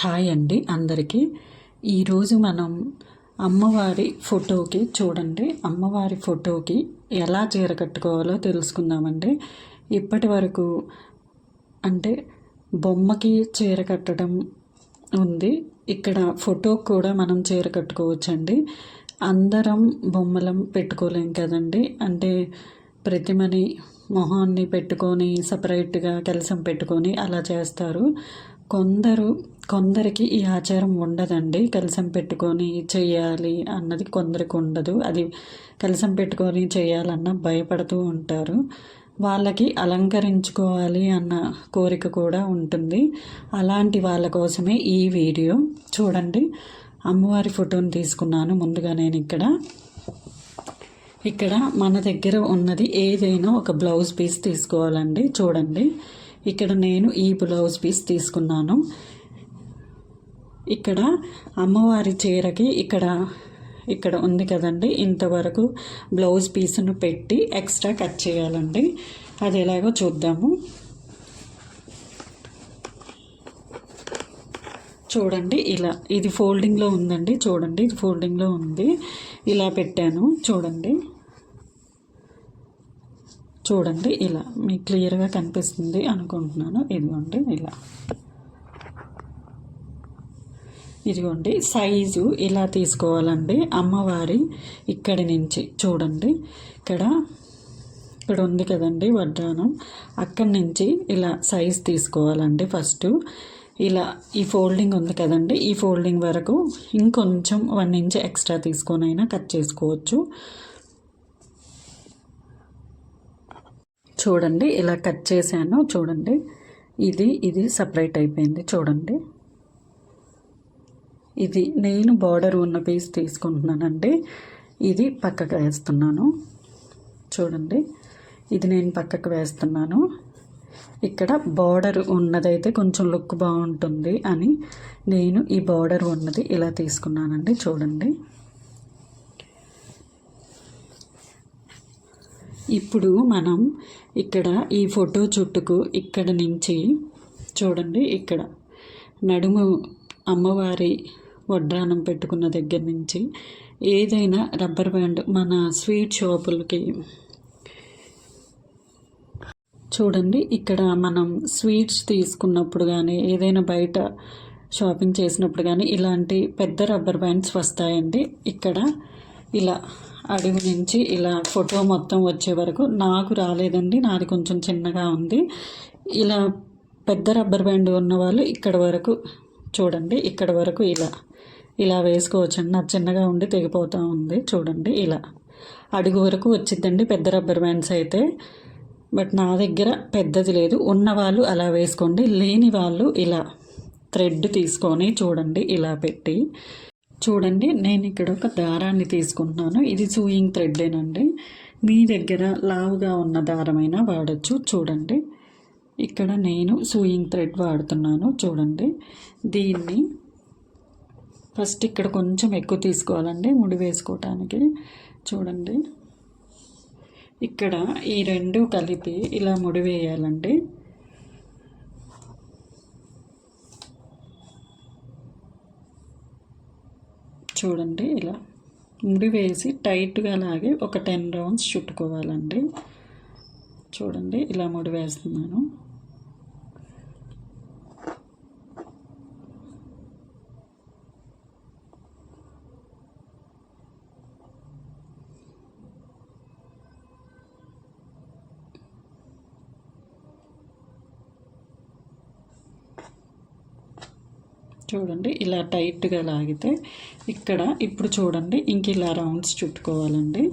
Hi అండి అందరికీ. ఈరోజు మనం అమ్మవారి ఫోటోకి చూడండి, అమ్మవారి ఫోటోకి ఎలా చీర కట్టుకోవాలో తెలుసుకుందామండి. ఇప్పటి వరకు అంటే బొమ్మకి చీర కట్టడం ఉంది, ఇక్కడ ఫోటోకి కూడా మనం చీర కట్టుకోవచ్చండి. అందరం బొమ్మలం పెట్టుకోలేం కదండి, అంటే ప్రతిమని మొహాన్ని పెట్టుకొని సపరేట్గా కలసం పెట్టుకొని అలా చేస్తారు. కొందరికి ఈ ఆచారం ఉండదండి, కలసం పెట్టుకొని చేయాలి అన్నది కొందరికి ఉండదు. అది కలసం పెట్టుకొని చేయాలన్న భయపడుతూ ఉంటారు. వాళ్ళకి అలంకరించుకోవాలి అన్న కోరిక కూడా ఉంటుంది. అలాంటి వాళ్ళ కోసమే ఈ వీడియో. చూడండి, అమ్మవారి ఫోటోని తీసుకున్నాను. ముందుగా నేను ఇక్కడ మన దగ్గర ఉన్నది ఏదైనా ఒక బ్లౌజ్ పీస్ తీసుకోవాలండి. చూడండి, ఇక్కడ నేను ఈ బ్లౌజ్ పీస్ తీసుకున్నాను. ఇక్కడ అమ్మవారి చీరకి ఇక్కడ ఉంది కదండి, ఇంతవరకు బ్లౌజ్ పీస్ను పెట్టి ఎక్స్ట్రా కట్ చేయాలండి. అది ఎలాగో చూద్దాము. చూడండి, ఇలా ఇది ఫోల్డింగ్లో ఉందండి. చూడండి, ఇది ఫోల్డింగ్లో ఉంది. ఇలా పెట్టాను. చూడండి ఇలా మీకు క్లియర్గా కనిపిస్తుంది అనుకుంటున్నాను. ఇదిగోండి సైజు ఇలా తీసుకోవాలండి. అమ్మవారి ఇక్కడి నుంచి చూడండి, ఇక్కడ ఉంది కదండి వడ్డానం, అక్కడి నుంచి ఇలా సైజ్ తీసుకోవాలండి. ఫస్ట్ ఇలా ఈ ఫోల్డింగ్ ఉంది కదండి, ఈ ఫోల్డింగ్ వరకు ఇంకొంచెం 1 ఇంచ్ ఎక్స్ట్రా తీసుకొని అయినా కట్ చేసుకోవచ్చు. చూడండి, ఇలా కట్ చేశాను. చూడండి, ఇది సపరేట్ అయిపోయింది. చూడండి, ఇది నేను బార్డర్ ఉన్న పీస్ తీసుకుంటున్నానండి. ఇది పక్కకు వేస్తున్నాను. చూడండి, ఇది నేను పక్కకు వేస్తున్నాను. ఇక్కడ బార్డర్ ఉన్నదైతే కొంచెం లుక్ బాగుంటుంది అని నేను ఈ బార్డర్ ఉన్నది ఇలా తీసుకున్నానండి. చూడండి, ఇప్పుడు మనం ఇక్కడ ఈ ఫోటో చుట్టుకు ఇక్కడ నుంచి చూడండి, ఇక్కడ నడుము అమ్మవారి వడ్డానం పెట్టుకున్న దగ్గర నుంచి ఏదైనా రబ్బర్ బ్యాండ్ మన స్వీట్ షాపులకి చూడండి, ఇక్కడ మనం స్వీట్స్ తీసుకున్నప్పుడు కానీ ఏదైనా బయట షాపింగ్ చేసినప్పుడు కానీ ఇలాంటి పెద్ద రబ్బర్ బ్యాండ్స్ వస్తాయండి. ఇక్కడ ఇలా అడుగు నుంచి ఇలా ఫోటో మొత్తం వచ్చే వరకు నాకు రాలేదండి, నాది కొంచెం చిన్నగా ఉంది. ఇలా పెద్ద రబ్బర్ బ్యాండ్ ఉన్న వాళ్ళు ఇక్కడ వరకు చూడండి, ఇక్కడ వరకు ఇలా వేసుకోవచ్చండి. నాకు చిన్నగా ఉండి తెగిపోతూ ఉంది. చూడండి, ఇలా అడుగు వరకు వచ్చిద్దండి పెద్ద రబ్బర్ బ్యాండ్స్ అయితే. బట్ నా దగ్గర పెద్దది లేదు. ఉన్నవాళ్ళు అలా వేసుకోండి, లేని వాళ్ళు ఇలా థ్రెడ్ తీసుకొని చూడండి ఇలా పెట్టి చూడండి. నేను ఇక్కడ ఒక దారాన్ని తీసుకుంటున్నాను. ఇది సూయింగ్ థ్రెడ్డేనండి. మీ దగ్గర లావుగా ఉన్న దారమైనా వాడచ్చు. చూడండి, ఇక్కడ నేను సూయింగ్ థ్రెడ్ వాడుతున్నాను. చూడండి, దీన్ని ఫస్ట్ ఇక్కడ కొంచెం ఎక్కువ తీసుకోవాలండి ముడి వేసుకోవటానికి. చూడండి, ఇక్కడ ఈ రెండు కలిపి ఇలా ముడి వేయాలండి. చూడండి, ఇలా ముడి వేసి టైట్గా లాగి ఒక 10 రౌండ్స్ చుట్టుకోవాలండి. చూడండి, ఇలా ముడి వేస్తున్నాను. చూడండి, ఇలా టైట్గా లాగితే ఇక్కడ ఇప్పుడు చూడండి ఇంక ఇలా రౌండ్స్ చుట్టుకోవాలండి.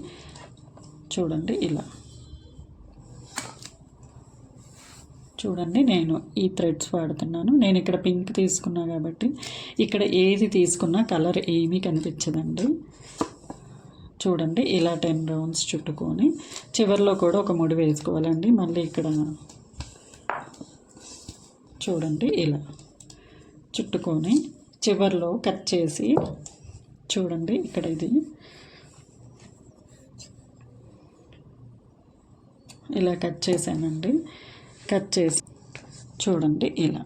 చూడండి, ఇలా చూడండి, నేను ఈ థ్రెడ్స్ వాడుతున్నాను. నేను ఇక్కడ పింక్ తీసుకున్నా కాబట్టి ఇక్కడ ఏది తీసుకున్నా కలర్ ఏమీ కనిపించదండి. చూడండి, ఇలా 10 రౌండ్స్ చుట్టుకొని చివరిలో కూడా ఒక ముడి వేసుకోవాలండి. మళ్ళీ ఇక్కడ చూడండి ఇలా చుట్టుకొని చివర్లో కట్ చేసి చూడండి, ఇక్కడ ఇది ఇలా కట్ చేశానండి. కట్ చేసి చూడండి ఇలా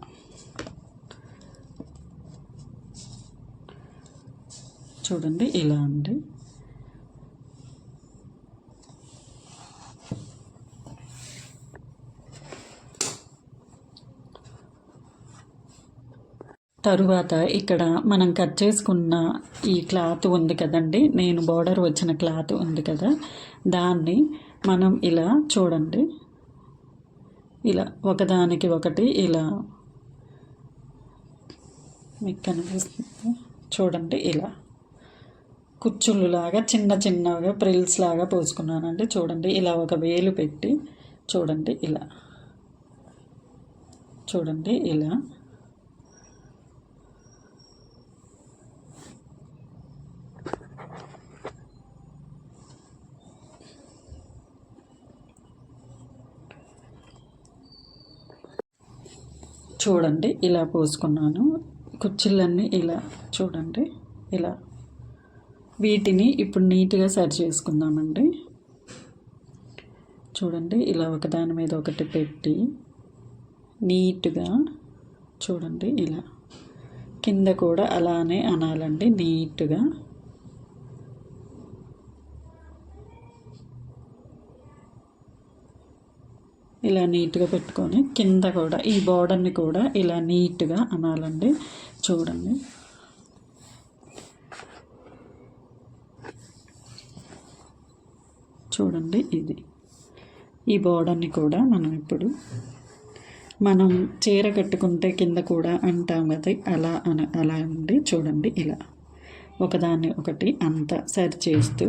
చూడండి ఇలా అండి. తరువాత ఇక్కడ మనం కట్ చేసుకున్న ఈ క్లాత్ ఉంది కదండి, నేను బార్డర్ వచ్చిన క్లాత్ ఉంది కదా, దాన్ని మనం ఇలా చూడండి, ఇలా ఒకదానికి ఒకటి ఇలా మీకు కనిపిస్తుంది చూడండి, ఇలా కుచ్చుళ్ళు లాగా చిన్న చిన్నగా ప్రిల్స్ లాగా పోసుకున్నానండి. చూడండి ఇలా ఒక వేలు పెట్టి చూడండి, ఇలా చూడండి, ఇలా చూడండి, ఇలా పోసుకున్నాను. కుర్చీలన్నీ ఇలా చూడండి, ఇలా వీటిని ఇప్పుడు నీట్గా సరి చేసుకుందామండి. చూడండి ఇలా ఒకదాని మీద ఒకటి పెట్టి నీట్గా చూడండి, ఇలా కింద కూడా అలానే అనాలండి నీట్గా. ఇలా నీట్గా పెట్టుకొని కింద కూడా ఈ బార్డర్ని కూడా ఇలా నీట్గా అనాలండి. చూడండి చూడండి, ఇది ఈ బార్డర్ని కూడా మనం ఇప్పుడు మనం చీర కట్టుకుంటే కింద కూడా అంటాం కదా, అలా అండి. చూడండి ఇలా ఒకదాన్ని ఒకటి అంతా సరి చేస్తూ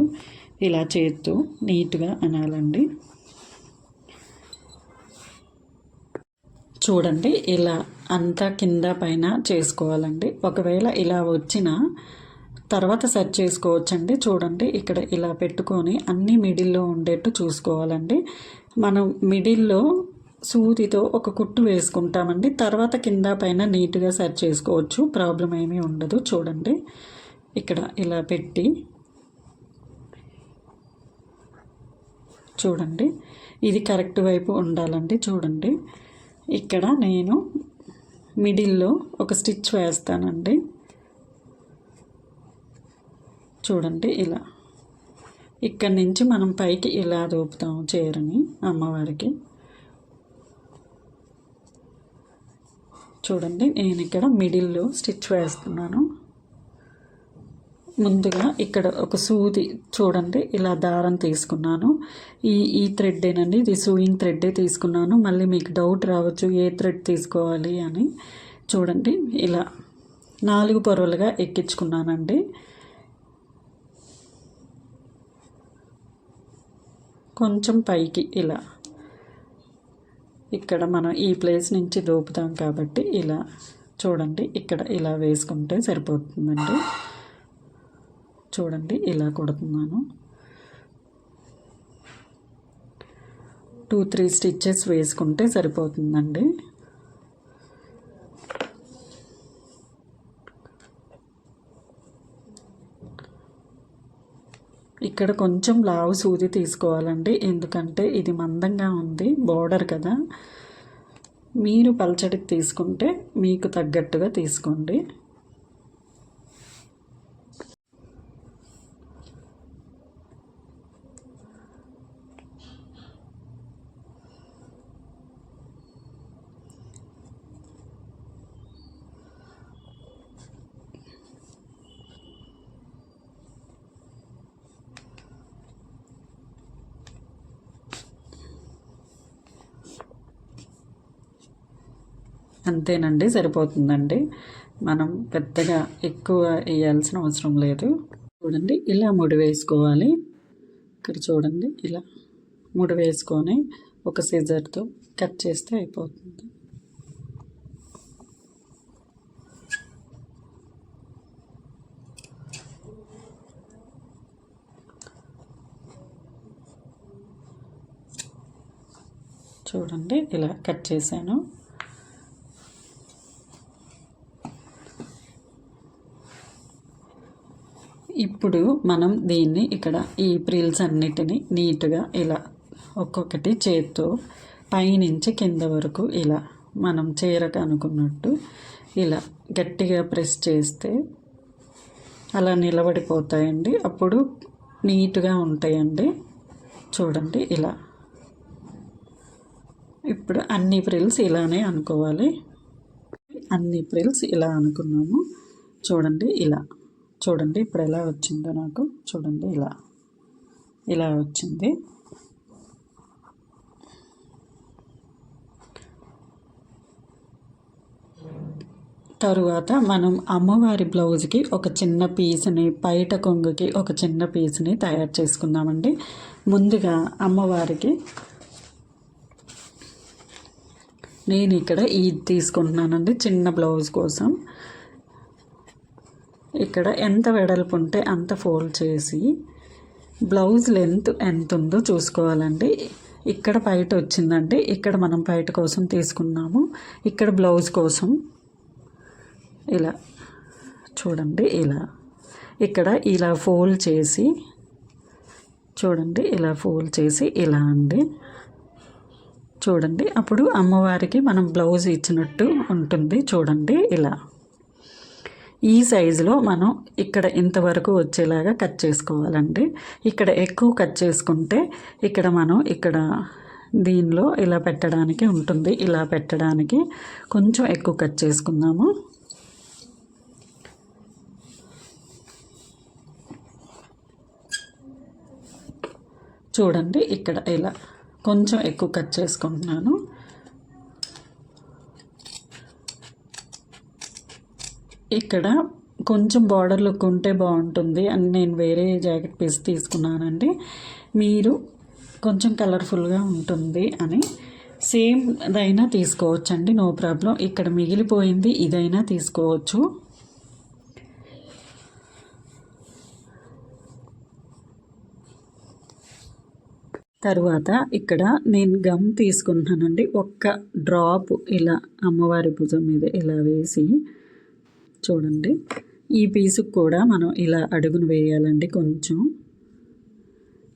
ఇలా చేస్తూ నీట్గా అనాలండి. చూడండి ఇలా అంతా కింద పైన చేసుకోవాలండి. ఒకవేళ ఇలా వచ్చిన తర్వాత సెట్ చేసుకోవచ్చండి. చూడండి ఇక్కడ ఇలా పెట్టుకొని అన్నీ మిడిల్లో ఉండేట్టు చూసుకోవాలండి. మనం మిడిల్లో సూదితో ఒక కుట్టు వేసుకుంటామండి, తర్వాత కింద పైన నీట్గా సెట్ చేసుకోవచ్చు, ప్రాబ్లం ఏమీ ఉండదు. చూడండి ఇక్కడ ఇలా పెట్టి చూడండి, ఇది కరెక్ట్ వైపు ఉండాలండి. చూడండి ఇక్కడ నేను మిడిల్లో ఒక స్టిచ్ వేస్తానండి. చూడండి ఇలా ఇక్కడి నుంచి మనం పైకి ఇలా దూపుతాము చీరని అమ్మవారికి. చూడండి నేను ఇక్కడ మిడిల్లో స్టిచ్ వేస్తున్నాను. ముందుగా ఇక్కడ ఒక సూది చూడండి ఇలా దారం తీసుకున్నాను. ఈ థ్రెడ్డేనండి, ఇది సూయింగ్ థ్రెడ్డే తీసుకున్నాను. మళ్ళీ మీకు డౌట్ రావచ్చు ఏ థ్రెడ్ తీసుకోవాలి అని. చూడండి ఇలా 4 పొరలుగా ఎక్కించుకున్నానండి. కొంచెం పైకి ఇలా ఇక్కడ మనం ఈ ప్లేస్ నుంచి దోపుతాం కాబట్టి ఇలా చూడండి ఇక్కడ ఇలా వేసుకుంటే సరిపోతుందండి. చూడండి ఇలా కుడుతున్నాను. 2-3 స్టిచ్చెస్ వేసుకుంటే సరిపోతుందండి. ఇక్కడ కొంచెం లావు సూది తీసుకోవాలండి, ఎందుకంటే ఇది మందంగా ఉంది బోర్డర్ కదా. మీరు పల్చడికి తీసుకుంటే మీకు తగ్గట్టుగా తీసుకోండి. అంతేనండి, సరిపోతుందండి. మనం పెద్దగా ఎక్కువ వేయాల్సిన అవసరం లేదు. చూడండి ఇలా ముడి వేసుకోవాలి. ఇక్కడ చూడండి ఇలా ముడి వేసుకొని ఒక సిజర్తో కట్ చేస్తే అయిపోతుంది. చూడండి ఇలా కట్ చేశాను. ఇప్పుడు మనం దీన్ని ఇక్కడ ఈ ప్రిల్స్ అన్నిటిని నీట్గా ఇలా ఒక్కొక్కటి చేత్తో పైనుంచి కింద వరకు ఇలా మనం చీరకు అనుకున్నట్టు ఇలా గట్టిగా ప్రెస్ చేస్తే అలా నిలబడిపోతాయండి. అప్పుడు నీట్గా ఉంటాయండి. చూడండి ఇలా. ఇప్పుడు అన్ని ఫ్రిల్స్ ఇలానే అనుకోవాలి. అన్ని ఫ్రిల్స్ ఇలా అనుకున్నాము. చూడండి ఇలా. చూడండి ఇప్పుడు ఎలా వచ్చిందో నాకు. చూడండి ఇలా ఇలా వచ్చింది. తరువాత మనం అమ్మవారి బ్లౌజ్కి ఒక చిన్న పీస్ని, పైట కొంగుకి ఒక చిన్న పీస్ని తయారు చేసుకుందామండి. ముందుగా అమ్మవారికి నేను ఇక్కడ ఇది తీసుకుంటున్నానండి చిన్న బ్లౌజ్ కోసం. ఇక్కడ ఎంత వెడల్పు ఉంటే అంత ఫోల్డ్ చేసి బ్లౌజ్ లెంత్ ఎంత ఉందో చూసుకోవాలండి. ఇక్కడ పైట వచ్చిందండి, ఇక్కడ మనం పైట కోసం తీసుకున్నాము. ఇక్కడ బ్లౌజ్ కోసం ఇలా చూడండి ఇలా. ఇక్కడ ఇలా ఫోల్డ్ చేసి చూడండి ఇలా ఫోల్డ్ చేసి ఇలా అండి. చూడండి అప్పుడు అమ్మవారికి మనం బ్లౌజ్ ఇచ్చినట్టు ఉంటుంది. చూడండి ఇలా. ఈ సైజులో మనం ఇక్కడ ఇంతవరకు వచ్చేలాగా కట్ చేసుకోవాలండి. ఇక్కడ ఎక్కువ కట్ చేసుకుంటే ఇక్కడ మనం ఇక్కడ దీనిలో ఇలా పెట్టడానికి ఉంటుంది. ఇలా పెట్టడానికి కొంచెం ఎక్కువ కట్ చేసుకుందాము. చూడండి ఇక్కడ ఇలా కొంచెం ఎక్కువ కట్ చేసుకుంటున్నాను. ఇక్కడ కొంచెం బార్డర్ లుక్ ఉంటే బాగుంటుంది అని నేను వేరే జాకెట్ పీస్ తీసుకున్నానండి. మీరు కొంచెం కలర్ఫుల్గా ఉంటుంది అని సేమ్ దైనా తీసుకోవచ్చండి, నో ప్రాబ్లం. ఇక్కడ మిగిలిపోయింది ఇదైనా తీసుకోవచ్చు. తరువాత ఇక్కడ నేను గమ్ తీసుకుంటున్నానండి. ఒక్క డ్రాప్ ఇలా అమ్మవారి భుజం మీద ఇలా వేసి చూడండి. ఈ పీసుకు కూడా మనం ఇలా అడుగును వేయాలండి. కొంచెం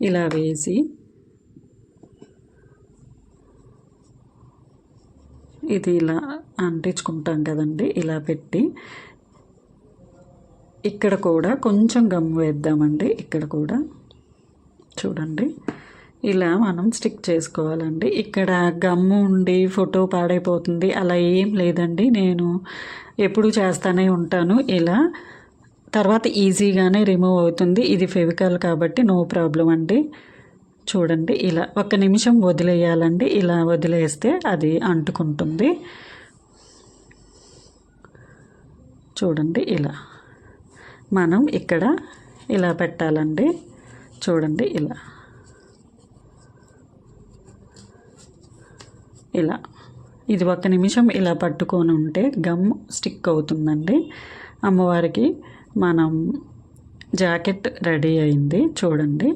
ఇలా వేసి ఇది ఇలా అంటించుకుంటాం కదండి. ఇలా పెట్టి ఇక్కడ కూడా కొంచెం గమ్ వేద్దామండి. ఇక్కడ కూడా చూడండి ఇలా మనం స్టిక్ చేసుకోవాలండి. ఇక్కడ గమ్ము ఉండి ఫోటో పాడైపోతుంది అలా ఏం లేదండి. నేను ఎప్పుడు చేస్తూనే ఉంటాను ఇలా. తర్వాత ఈజీగానే రిమూవ్ అవుతుంది. ఇది ఫెవికాల్ కాబట్టి నో ప్రాబ్లం అండి. చూడండి ఇలా 1 నిమిషం వదిలేయాలండి. ఇలా వదిలేస్తే అది అంటుకుంటుంది. చూడండి ఇలా మనం ఇక్కడ ఇలా పెట్టాలండి. చూడండి ఇలా ఇలా ఇది 1 నిమిషం ఇలా పట్టుకొని ఉంటే గమ్ స్టిక్ అవుతుందండి. అమ్మవారికి మనం జాకెట్ రెడీ అయింది. చూడండి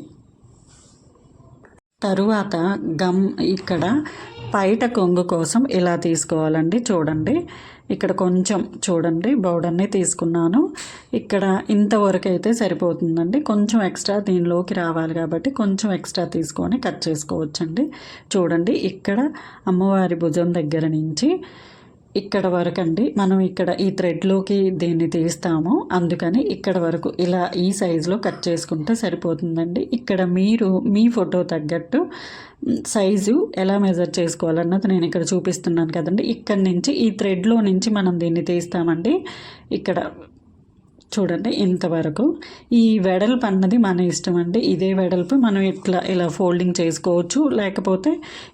తరువాత గమ్ ఇక్కడ పైట కొంగు కోసం ఇలా తీసుకోవాలండి. చూడండి ఇక్కడ కొంచెం చూడండి బౌడర్ని తీసుకున్నాను. ఇక్కడ ఇంతవరకు అయితే సరిపోతుందండి. కొంచెం ఎక్స్ట్రా దీనిలోకి రావాలి కాబట్టి కొంచెం ఎక్స్ట్రా తీసుకొని కట్ చేసుకోవచ్చండి. చూడండి ఇక్కడ అమ్మవారి భుజం దగ్గర నుంచి ఇక్కడ వరకు అండి. మనం ఇక్కడ ఈ థ్రెడ్లోకి దీన్ని తీస్తాము, అందుకని ఇక్కడ వరకు ఇలా ఈ సైజులో కట్ చేసుకుంటే సరిపోతుందండి. ఇక్కడ మీరు మీ ఫోటో తగ్గట్టు సైజు ఎలా మెజర్ చేసుకోవాలన్నది నేను ఇక్కడ చూపిస్తున్నాను కదండి. ఇక్కడ నుంచి ఈ థ్రెడ్లో నుంచి మనం దీన్ని తీస్తామండి. ఇక్కడ చూడండి ఇంతవరకు. ఈ వెడల్పు అన్నది మన ఇష్టం అండి. ఇదే వెడల్పు మనం ఇట్లా ఇలా ఫోల్డింగ్ చేసుకోవచ్చు, లేకపోతే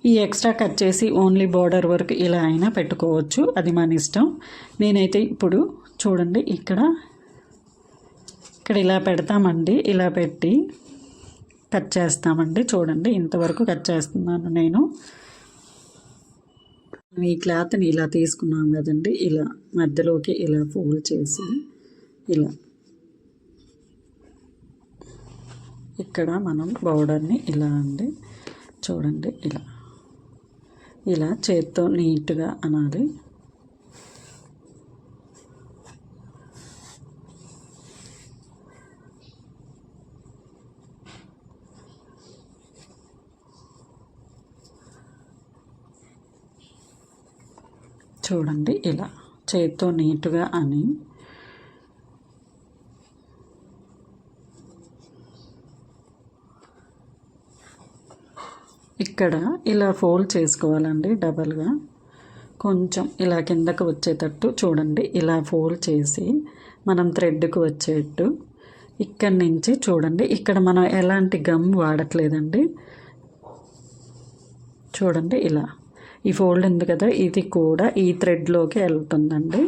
ఈ ఎక్స్ట్రా కట్ చేసి ఓన్లీ బార్డర్ వరకు ఇలా అయినా పెట్టుకోవచ్చు, అది మన ఇష్టం. నేనైతే ఇప్పుడు చూడండి ఇక్కడ ఇలా పెడతామండి. ఇలా పెట్టి కట్ చేస్తామండి. చూడండి ఇంతవరకు కట్ చేస్తున్నాను నేను. ఈ క్లాత్ని ఇలా తీసుకున్నాం కదండి. ఇలా మధ్యలోకి ఇలా ఫోల్డ్ చేసి ఇలా ఇక్కడ మనం బౌడర్ని ఇలా అండి. చూడండి ఇలా చేత్తో నీట్గా అనాలి. చూడండి ఇలా చేత్తో నీట్గా అని ఇక్కడ ఇలా ఫోల్డ్ చేసుకోవాలండి డబల్గా. కొంచెం ఇలా కిందకు వచ్చేటట్టు చూడండి, ఇలా ఫోల్డ్ చేసి మనం థ్రెడ్కి వచ్చేట్టు ఇక్కడి నుంచి చూడండి. ఇక్కడ మనం ఎలాంటి గమ్ వాడట్లేదండి. చూడండి ఇలా ఈ ఫోల్డ్ ఉంది కదా, ఇది కూడా ఈ థ్రెడ్లోకి వెళ్తుందండి.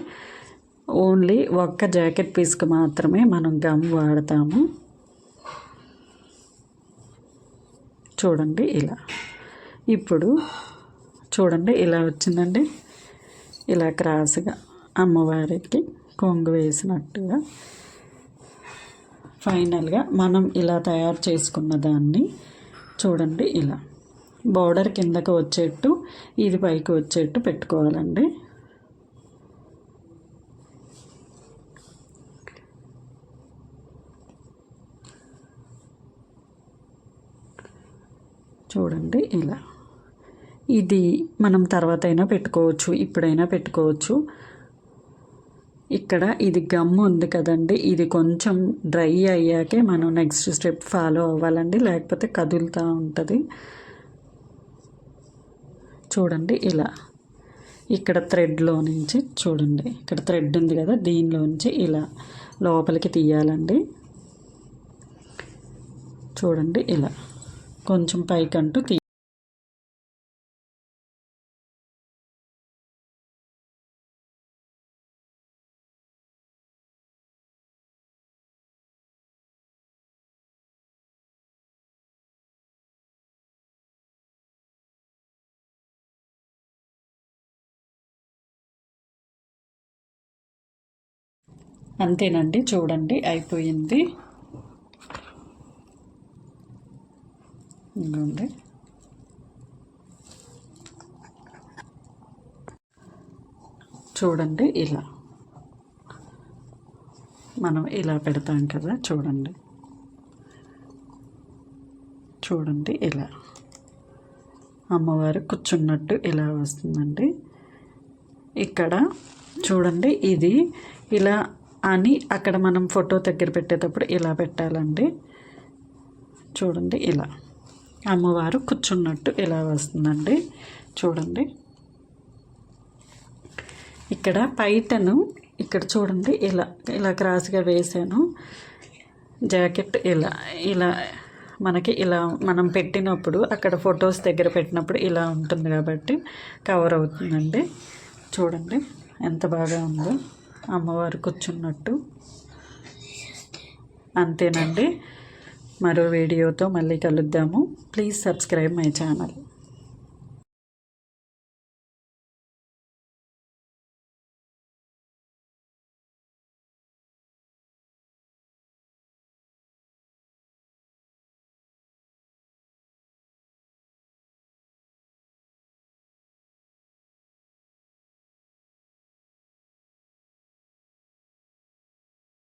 ఓన్లీ ఒక్క జాకెట్ పీస్కి మాత్రమే మనం గమ్ వాడతాము. చూడండి ఇలా. ఇప్పుడు చూడండి ఇలా వచ్చిందండి. ఇలా క్రాస్గా అమ్మవారికి కొంగు వేసినట్టుగా ఫైనల్గా మనం ఇలా తయారు చేసుకున్న దాన్ని చూడండి ఇలా బోర్డర్ కిందకు వచ్చేట్టు, ఇది పైకి వచ్చేట్టు పెట్టుకోవాలండి. చూడండి ఇలా. ఇది మనం తర్వాత అయినా పెట్టుకోవచ్చు, ఇప్పుడైనా పెట్టుకోవచ్చు. ఇక్కడ ఇది గమ్ ఉంది కదండి, ఇది కొంచెం డ్రై అయ్యాకే మనం నెక్స్ట్ స్టెప్ ఫాలో అవ్వాలండి, లేకపోతే కదులుతూ ఉంటుంది. చూడండి ఇలా. ఇక్కడ థ్రెడ్లో నుంచి చూడండి, ఇక్కడ థ్రెడ్ ఉంది కదా, దీనిలోంచి ఇలా లోపలికి తీయాలండి. చూడండి ఇలా కొంచెం పైకంటూ అంతేనండి. చూడండి అయిపోయింది. ఇంకోండి చూడండి ఇలా మనం ఇలా పెడతాం కదా, చూడండి చూడండి ఇలా అమ్మవారు కూర్చున్నట్టు ఇలా వస్తుందండి. ఇక్కడ చూడండి ఇది ఇలా అని అక్కడ మనం ఫోటో దగ్గర పెట్టేటప్పుడు ఇలా పెట్టాలండి. చూడండి ఇలా అమ్మవారు కూర్చున్నట్టు ఇలా వస్తుందండి. చూడండి ఇక్కడ పైటను ఇక్కడ చూడండి ఇలా ఇలా క్రాస్గా వేసాను. జాకెట్ ఇలా ఇలా మనకి ఇలా మనం పెట్టినప్పుడు అక్కడ ఫొటోస్ దగ్గర పెట్టినప్పుడు ఇలా ఉంటుంది కాబట్టి కవర్ అవుతుందండి. చూడండి ఎంత బాగా ఉందో అమ్మవారు కూర్చున్నట్టు. అంతేనండి. మరో వీడియోతో మళ్ళీ కలుద్దాము. Please subscribe my channel.